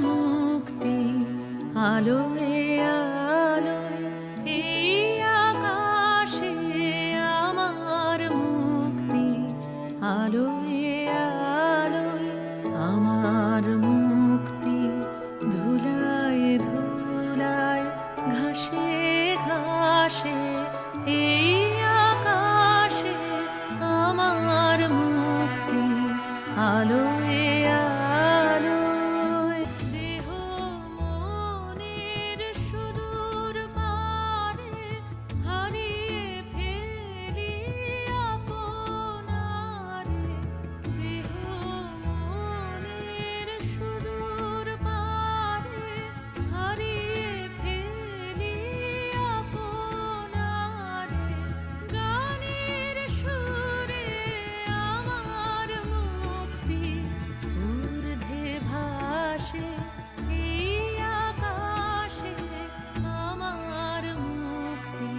মুক্তি আলোয় আলোয় এই আকাশে আমার মুক্তি আলোয় আলোয় আমার মুক্তি ধুলায় ধুলায় ঘাসে ঘাসে এই আকাশে আমার মুক্তি আলোয় আলোয় দেহ মনের সুদূর পারে হারিয়ে ফেলি আপনারে দেহ মনের সুদূর পারে হারিয়ে ফেলি আপনারে গানের সুরে আমার মুক্তি ঊর্ধ্বে ভাসে এই আকাশে আমার মুক্তি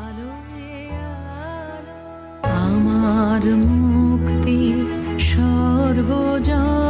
আলোয় আলো আমার মুক্তি সর্বজন